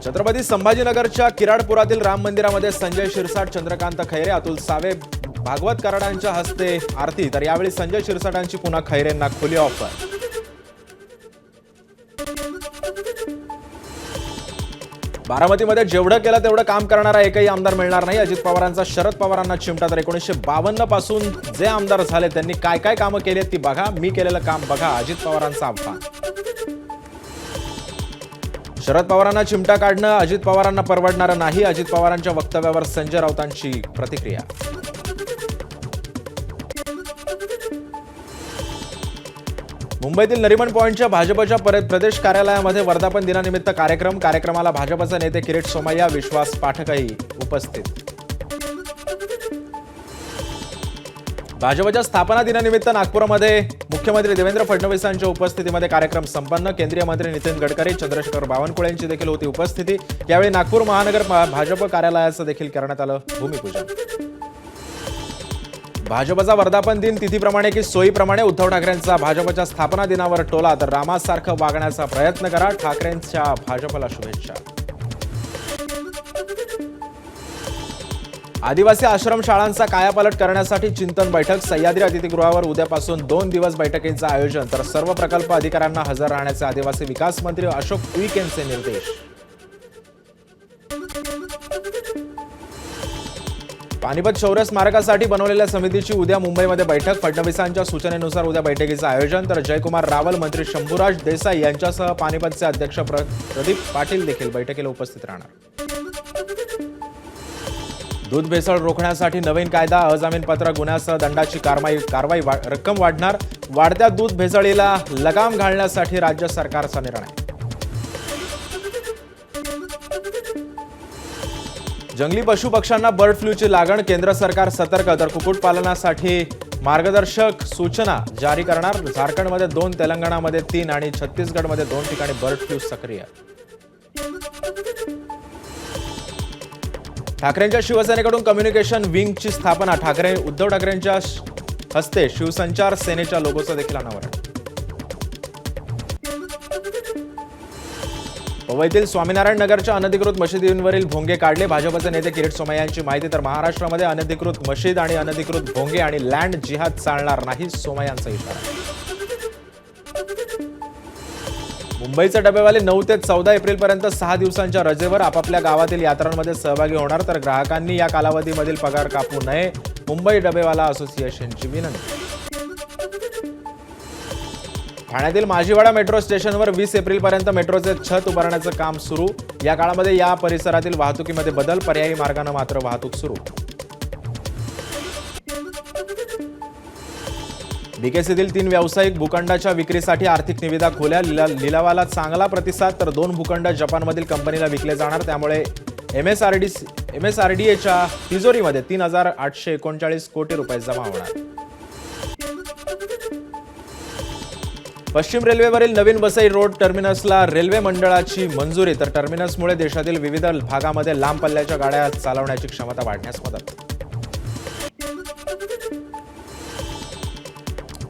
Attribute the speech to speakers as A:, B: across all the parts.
A: छत्रपती संभाजीनगरच्या किराडपुरातील राम मंदिरामध्ये संजय शिरसाट, चंद्रकांत खैरे, अतुल सावे, भागवत कराडांच्या हस्ते आरती। तर यावेळी संजय शिरसाटांची पुन्हा खैरेंना खुली ऑफर। बारामतीमध्ये जेवढं केलं तेवढं काम करणारा एकही आमदार मिळणार नाही, अजित पवारांचा शरद पवारांना चिमटा। तर 1952 पासून जे आमदार झाले त्यांनी काय काय कामं केली ती बघा, मी केलेलं काम बघा, अजित पवारांचं आव्हान। शरद पवारांना चिमटा काढणं अजित पवारांना परवडणारं नाही, अजित पवारांच्या वक्तव्यावर संजय राऊतांची प्रतिक्रिया। मुंबईतील नरिमन पॉइंटच्या भाजपच्या प्रदेश कार्यालयामध्ये वर्धापन दिनानिमित्त कार्यक्रमाला भाजपचे नेते किरीट सोमय्या, विश्वास पाठकही उपस्थित। भाजपच्या स्थापना दिनानिमित्त नागपूरमध्ये मुख्यमंत्री देवेंद्र फडणवीसांच्या उपस्थितीमध्ये कार्यक्रम संपन्न। केंद्रीय मंत्री नितीन गडकरी, चंद्रशेखर बावनकुळेंची देखील होती उपस्थिती। यावेळी नागपूर महानगर भाजप कार्यालयाचं देखील करण्यात आलं भूमिपूजन। भाजपचा वर्धापन दिन तिथीप्रमाणे की सोयीप्रमाणे, उद्धव ठाकरेंचा भाजपच्या स्थापना दिनावर टोला। तर रामासारखं वागण्याचा प्रयत्न करा, ठाकरेंच्या भाजपला शुभेच्छा। आदिवासी आश्रम शाळांचा कायापालट करण्यासाठी चिंतन बैठक। सह्याद्री अतिथीगृहावर उद्यापासून 2 दिवस बैठकींचं आयोजन। तर सर्व प्रकल्प अधिकाऱ्यांना हजर राहण्याचे आदिवासी विकास मंत्री अशोक उईक यांचे निर्देश। पानिपत शौर्य स्मारकासाठी बनवलेल्या समितीची उद्या मुंबईमध्ये बैठक। फडणवीसांच्या सूचनेनुसार उद्या बैठकीचं आयोजन। तर जयकुमार रावल, मंत्री शंभूराज देसाई यांच्यासह पानिपतचे अध्यक्ष प्रदीप पाटील देखील बैठकीला उपस्थित राहणार। दूध भेसळ रोखण्यासाठी नवीन कायदा, अजामीनपात्र गुन्ह्यासह दंडाची कारवाई रक्कम वाढणार। वाढत्या दूध भेसळीला लगाम घालण्यासाठी राज्य सरकारचा निर्णय। जंगली पशुपक्ष्यांना बर्ड फ्लूची लागण, केंद्र सरकार सतर्क। तर कुक्कुटपालनासाठी मार्गदर्शक सूचना जारी करणार। झारखंडमध्ये 2, तेलंगणामध्ये 3 आणि छत्तीसगडमध्ये 2 ठिकाणी बर्ड फ्लू सक्रिय। ठाकरेंच्या शिवसेनेकडून कम्युनिकेशन विंगची स्थापना। उद्धव ठाकरेंच्या हस्ते शिवसंचार सेनेच्या लोगोचं देखील अनावरण। मुंबईतील स्वामीनारायण नगरच्या अनधिकृत मशिदींवरील भोंगे काढले। भाजपचे नेते किरीट सोमय्या यांची माहिती। तर महाराष्ट्रामध्ये अनधिकृत मशीद आणि अनधिकृत भोंगे आणि लँड जिहाद चालणार नाही, सोमय्यांचा इशारा। मुंबईचे डबेवाले 9 ते 14 एप्रिलपर्यंत 6 दिवसांच्या रजेवर आपापल्या गावातील यात्रांमध्ये सहभागी होणार। तर ग्राहकांनी या कालावधीमधील पगार कापू नये, मुंबई डबेवाला असोसिएशनची विनंती। ठाण्यातील माझीवाडा मेट्रो स्टेशनवर 20 एप्रिलपर्यंत मेट्रोचे छत उभारण्याचं काम सुरू। या काळामध्ये या परिसरातील वाहतुकीमध्ये बदल, पर्यायी मार्गाने मात्र वाहतूक सुरू। बीकेसीतील 3 व्यावसायिक भूखंडाच्या विक्रीसाठी आर्थिक निविदा खोल्या। लिलावाला चांगला प्रतिसाद। तर 2 भूखंड जपानमधील कंपनीला विकले जाणार, त्यामुळे एमएसआरडीएच्या तिजोरीमध्ये 3,839 कोटी रुपये जमा होणार। पश्चिम रेल्वेवरील नवीन वसई रोड टर्मिनसला रेल्वे मंडळाची मंजुरी। तर टर्मिनसमुळे देशातील विविध भागामध्ये लांब पल्ल्याच्या गाड्या चालवण्याची क्षमता वाढण्यास मदत।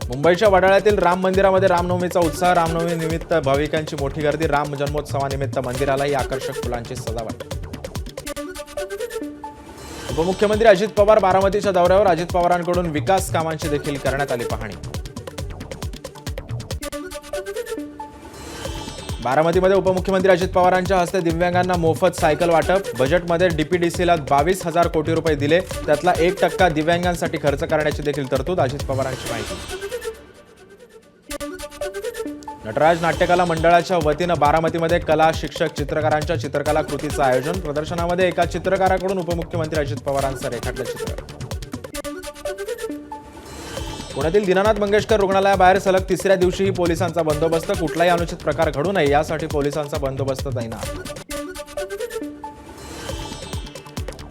A: मुंबईच्या वडाळ्यातील राम मंदिरामध्ये रामनवमीचा उत्साह। रामनवमी निमित्त भाविकांची मोठी गर्दी। राम जन्मोत्सवानिमित्त मंदिरालाही आकर्षक फुलांची सजावट। उपमुख्यमंत्री अजित पवार बारामतीच्या दौऱ्यावर। अजित पवारांकडून विकास कामांची देखील करण्यात आली पाहणी। बारामतीमध्ये उपमुख्यमंत्री अजित पवारांच्या हस्ते दिव्यांगांना मोफत सायकल वाटप। बजेटमध्ये डीपीडीसीला 22,000 कोटी रुपये दिले, त्यातला 1% दिव्यांगांसाठी खर्च करण्याची देखील तरतूद। अजित पवारांची माहिती। नटराज नाट्यकला मंडळाच्या वतीनं बारामतीमध्ये कला शिक्षक चित्रकारांच्या चित्रकला कृतीचं आयोजन। प्रदर्शनामध्ये एका चित्रकाराकडून उपमुख्यमंत्री अजित पवारांचं रेखाटलं चित्र। पुण्यातील दीनानाथ मंगेशकर रुग्णालयाबाहेर सलग 3ऱ्या दिवशीही पोलिसांचा बंदोबस्त। कुठलाही अनुचित प्रकार घडू नये यासाठी पोलिसांचा बंदोबस्त तैनात।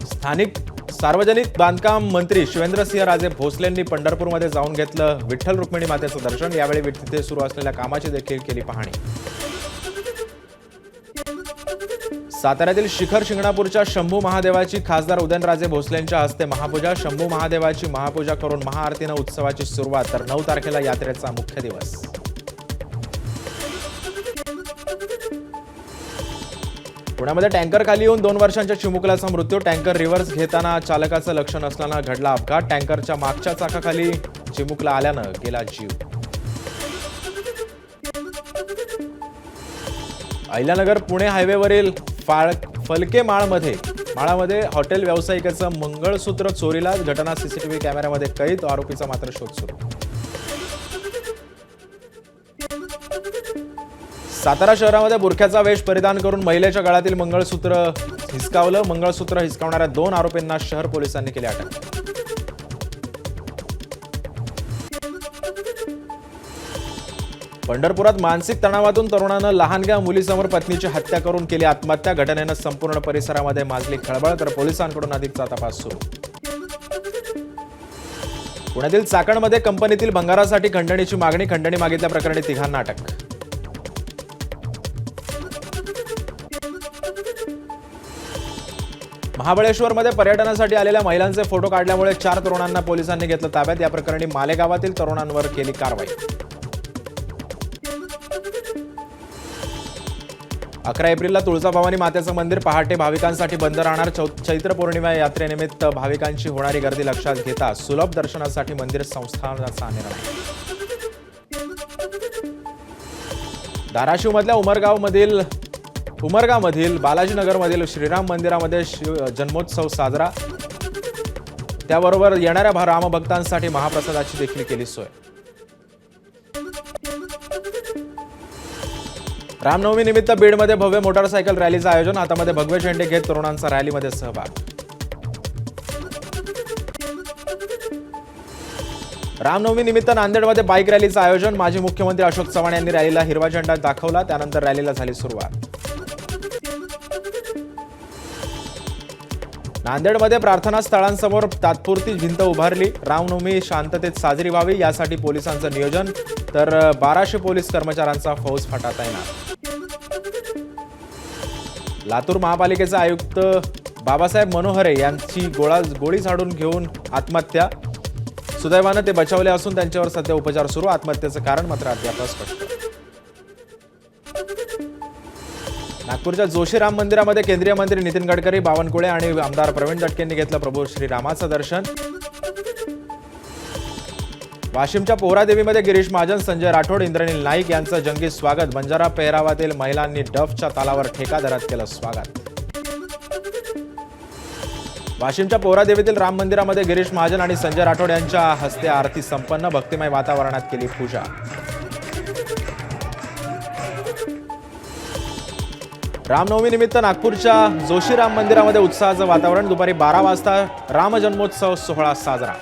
A: स्थानिक सार्वजनिक बांधकाम मंत्री शिवेंद्रसिंह राजे भोसलेंनी पंढरपूरमध्ये जाऊन घेतलं विठ्ठल रुक्मिणी मातेचं दर्शन। यावेळी तिथे सुरू असलेल्या कामाची देखील केली पाहणी। साताऱ्यातील शिखर शिंगणापूरच्या शंभू महादेवाची खासदार उदयनराजे भोसलेंच्या हस्ते महापूजा। शंभू महादेवाची महापूजा करून महाआरतीनं उत्सवाची सुरुवात। तर 9 तारखेला यात्रेचा मुख्य दिवस। पुण्यामध्ये टँकर खाली येऊन 2 वर्षांच्या चिमुकल्याचा मृत्यू. टँकर रिव्हर्स घेताना चालकाचं लक्ष नसल्यानं घडला अपघात. टँकरच्या मागच्या चाकाखाली चिमुकला आल्यानं गेला जीव. अहिल्यानगर पुणे हायवेवरील फलके माळामध्ये हॉटेल व्यावसायिकाचं मंगळसूत्र चोरीला. घटना सीसीटीव्ही कॅमेऱ्यामध्ये कैद. आरोपीचा मात्र शोध सुरू. सातारा शहरामध्ये बुरख्याचा वेश परिधान करून महिलेच्या गळ्यातील मंगळसूत्र हिसकावलं. मंगळसूत्र हिसकावणाऱ्या 2 आरोपींना शहर पोलिसांनी केली अटक. पंढरपुरात मानसिक तणावातून तरुणानं लहानग्या मुलीसमोर पत्नीची हत्या करून केली आत्महत्या. घटनेनं संपूर्ण परिसरामध्ये माजली खळबळ. तर पोलिसांकडून अधिकचा तपास सुरू. पुण्यातील चाकणमध्ये कंपनीतील भंगारासाठी खंडणीची मागणी. खंडणी मागितल्या प्रकरणी 3 अटक. महाबळेश्वरमध्ये पर्यटनासाठी आलेल्या महिलांचे फोटो काढल्यामुळे 4 तरुणांना पोलिसांनी घेतलं ताब्यात. या प्रकरणी मालेगावातील तरुणांवर केली कारवाई. 11 एप्रिलला तुळजाभवानी मातेचं मंदिर पहाटे भाविकांसाठी बंद राहणार. चैत्र पौर्णिमा यात्रेनिमित्त भाविकांची होणारी गर्दी लक्षात घेता सुलभ दर्शनासाठी मंदिर संस्थानाचा निर्णय. धाराशिवमधल्या उमरगामधील बालाजीनगरमधील श्रीराम मंदिरामध्ये जन्मोत्सव साजरा. त्याबरोबर येणाऱ्या रामभक्तांसाठी महाप्रसादाची देखील केली सोय. रामनवमी निमित्त बीडमध्ये भव्य मोटारसायकल रॅलीचं आयोजन. हातामध्ये भगवे झेंडे घेत तरुणांचा रॅलीमध्ये सहभाग. रामनवमी निमित्त नांदेडमध्ये बाईक रॅलीचं आयोजन. माजी मुख्यमंत्री अशोक चव्हाण यांनी रॅलीला हिरवा झेंडा दाखवला. त्यानंतर रॅलीला झाली सुरुवात. नांदेडमध्ये प्रार्थना स्थळांसमोर तात्पुरती भिंत उभारली. रामनवमी शांततेत साजरी व्हावी यासाठी पोलिसांचं नियोजन. तर 1200 पोलीस कर्मचाऱ्यांचा फौजफाटा तैनात. लातूर महापालिकेचे आयुक्त बाबासाहेब मनोहरे यांची गोळी झाडून घेऊन आत्महत्या. सुदैवानं ते बचावले असून त्यांच्यावर सध्या उपचार सुरू. आत्महत्येचं कारण मात्र अद्याप स्पष्ट. नागपूरच्या जोशी राम मंदिरामध्ये केंद्रीय मंत्री नितीन गडकरी, बावनकुळे आणि आमदार प्रवीण दटकेंनी घेतलं प्रभू श्रीरामाचं दर्शन. वाशिमच्या पोहरादेवीमध्ये गिरीश महाजन, संजय राठोड, इंद्रनील नाईक यांचं जंगी स्वागत. बंजारा पेहरावातील महिलांनी डफच्या तालावर ठेकादरात केलं स्वागत. वाशिमच्या पोहरादेवीतील राम मंदिरामध्ये गिरीश महाजन आणि संजय राठोड यांच्या हस्ते आरती संपन्न. भक्तिमय वातावरणात केली पूजा. रामनवमी निमित्त नागपूरच्या जोशी राम मंदिरामध्ये उत्साहाचं वातावरण. दुपारी 12 वाजता राम जन्मोत्सव सोहळा साजरा.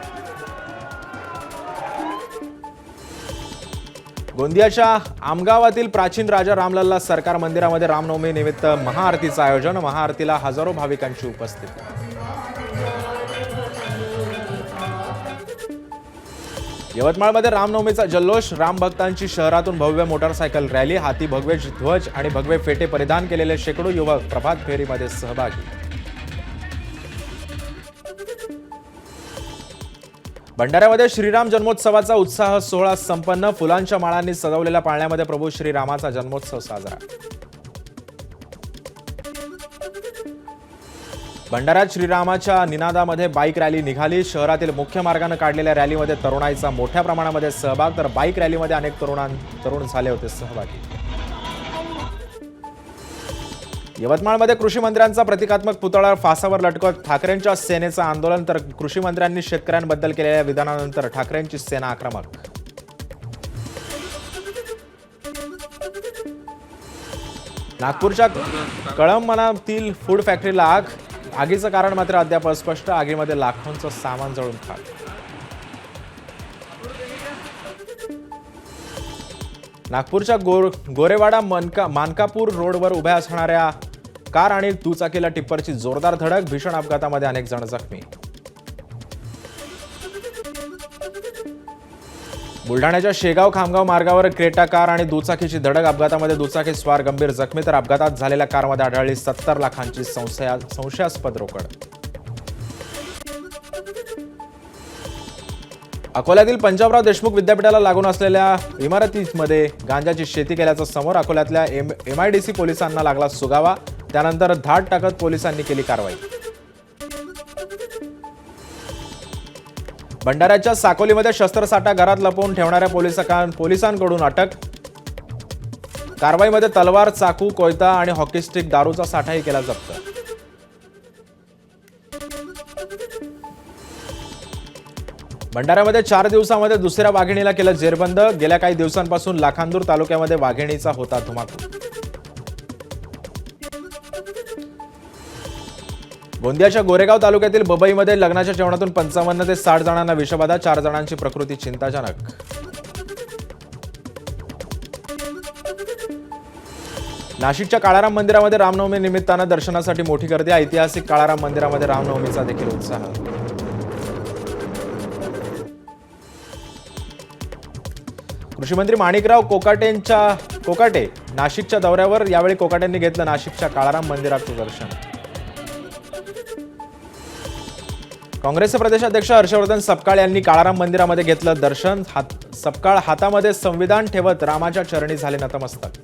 A: गोंदियाच्या आमगावातील प्राचीन राजा रामलल्ला सरकार मंदिरामध्ये रामनवमी निमित्त महाआरतीचं आयोजन. महाआरतीला हजारो भाविकांची उपस्थिती. यवतमाळमध्ये रामनवमीचा जल्लोष. रामभक्तांची शहरातून भव्य मोटारसायकल रॅली. हाती भगवे ध्वज आणि भगवे फेटे परिधान केलेले शेकडो युवक प्रभात फेरीमध्ये सहभागी. भंडाऱ्यामध्ये श्रीराम जन्मोत्सवाचा उत्साह सोहळा संपन्न. फुलांच्या माळांनी सजवलेल्या पाळण्यामध्ये प्रभू श्रीरामाचा जन्मोत्सव साजरा. भंडाऱ्यात श्रीरामाच्या निनादामध्ये बाईक रॅली निघाली. शहरातील मुख्य मार्गाने काढलेल्या रॅलीमध्ये तरुणाईचा मोठ्या प्रमाणामध्ये सहभाग. तर बाईक रॅलीमध्ये अनेक तरुण झाले होते सहभागी. यवतमाळमध्ये कृषी मंत्र्यांचा प्रतिकात्मक पुतळा फासावर लटकवत ठाकरेंच्या सेनेचं आंदोलन. तर कृषी मंत्र्यांनी शेतकऱ्यांबद्दल केलेल्या विधानानंतर ठाकरेंची सेना आक्रमक. नागपूरच्या कळमनातील फूड फॅक्टरीला आग. आगीचं कारण मात्र अद्याप अस्पष्ट. आगीमध्ये लाखोंचं सामान जळून खाक. नागपूरच्या गोरेवाडा मानकापूर रोडवर उभ्या असणाऱ्या कार आणि दुचाकीला टिप्परची जोरदार धडक. भीषण अपघातामध्ये अनेक जण जखमी. बुलढाण्याच्या शेगाव खामगाव मार्गावर क्रेटा कार आणि दुचाकीची धडक. अपघातामध्ये दुचाकी स्वार गंभीर जखमी. तर अपघातात झालेल्या कारमध्ये आढळली 70 लाखांची संशयास्पद रोकड. अकोल्यातील पंजाबराव देशमुख विद्यापीठाला लागून असलेल्या इमारतीमध्ये गांजाची शेती केल्याचं समोर. अकोल्यातल्या MIDC पोलिसांना लागला सुगावा. त्यानंतर धाड टाकत पोलिसांनी केली कारवाई. भंडाऱ्याच्या साकोलीमध्ये शस्त्रसाठा घरात लपवून ठेवणाऱ्या पोलिसांकडून अटक. कारवाईमध्ये तलवार, चाकू, कोयता आणि हॉकी स्टिक दारूचा साठाही केला जप्त. भंडाऱ्यामध्ये 4 दिवसांमध्ये दुसऱ्या वाघिणीला केलं जेरबंद. गेल्या काही दिवसांपासून लाखांदूर तालुक्यामध्ये वाघिणीचा होता धुमाकूळ. गोंदियाच्या गोरेगाव तालुक्यातील बबईमध्ये लग्नाच्या जेवणातून 55 ते 60 जणांना विषबाधा. 4 जणांची प्रकृती चिंताजनक. नाशिकच्या काळाराम मंदिरामध्ये रामनवमी निमित्तानं दर्शनासाठी मोठी गर्दी. ऐतिहासिक काळाराम मंदिरामध्ये रामनवमीचा देखील उत्साह. कृषीमंत्री माणिकराव कोकाटे नाशिकच्या दौऱ्यावर. यावेळी कोकाटेंनी घेतलं नाशिकच्या काळाराम मंदिराचं दर्शन. काँग्रेसचे प्रदेशाध्यक्ष हर्षवर्धन सपकाळ यांनी काळाराम मंदिरामध्ये घेतलं दर्शन. सपकाळ हातामध्ये संविधान ठेवत रामाच्या चरणी झाले नतमस्तक.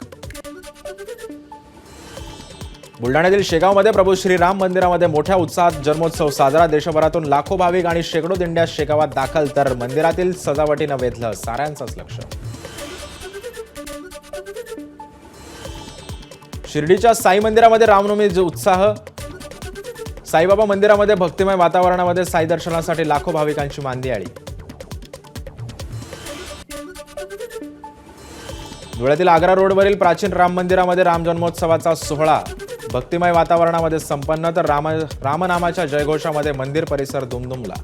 A: बुलढाण्यातील शेगावमध्ये प्रभू श्रीराम मंदिरामध्ये मोठ्या उत्साहात जन्मोत्सव साजरा. देशभरातून लाखो भाविक आणि शेकडो दिंड्या शेगावात दाखल. तर मंदिरातील सजावटीनं वेधलं साऱ्यांचंच लक्ष. शिर्डीच्या साई मंदिरामध्ये रामनवमी उत्साह. साईबाबा मंदिरामध्ये भक्तिमय वातावरणामध्ये साई दर्शनासाठी लाखो भाविकांची मांदी आली. धुळ्यातील आग्रा रोडवरील प्राचीन राम मंदिरामध्ये राम जन्मोत्सवाचा सोहळा भक्तिमय वातावरणामध्ये संपन्न. तर रामनामाच्या जयघोषामध्ये मंदिर परिसर दुमदुमला.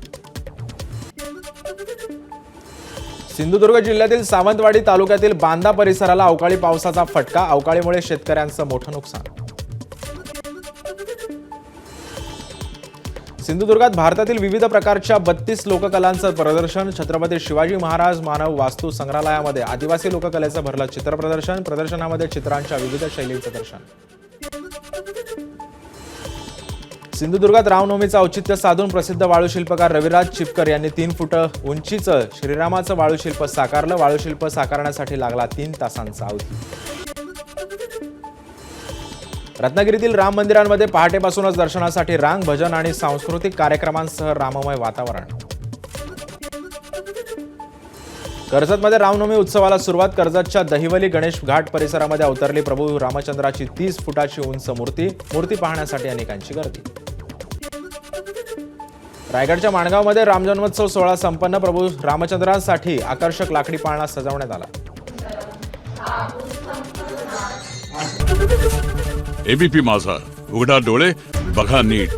A: सिंधुदुर्ग जिल्ह्यातील सावंतवाडी तालुक्यातील बांदा परिसराला अवकाळी पावसाचा फटका. अवकाळीमुळे शेतकऱ्यांचं मोठं नुकसान. सिंधुदुर्गात भारतातील विविध प्रकारच्या 32 लोककलांचं प्रदर्शन. छत्रपती शिवाजी महाराज मानव वास्तू संग्रहालयामध्ये आदिवासी लोककलेचं भरलं चित्र प्रदर्शन. प्रदर्शनामध्ये चित्रांच्या विविध शैलींचं दर्शन. सिंधुदुर्गात रामनवमीचं औचित्य साधून प्रसिद्ध वाळूशिल्पकार रविराज चिपकर यांनी 3 फूट उंचीचं श्रीरामाचं वाळूशिल्प साकारलं. वाळूशिल्प साकारण्यासाठी लागला 3 तासांचा अवधी. रत्नागिरीतील राम मंदिरांमध्ये पहाटेपासूनच दर्शनासाठी रांग, भजन आणि सांस्कृतिक कार्यक्रमांसह राममय वातावरण. कर्जतमध्ये रामनवमी उत्सवाला सुरुवात. कर्जतच्या दहिवली गणेश घाट परिसरामध्ये अवतरली प्रभू रामचंद्राची 30 फुटाची उंच मूर्ती पाहण्यासाठी अनेकांची गर्दी. रायगडच्या माणगावमध्ये रामजन्मोत्सव सोहळा संपन्न. प्रभू रामचंद्रांसाठी आकर्षक लाकडी पाळणा सजवण्यात आला.
B: एबीपी माझा, उघडा डोळे बघा नीट.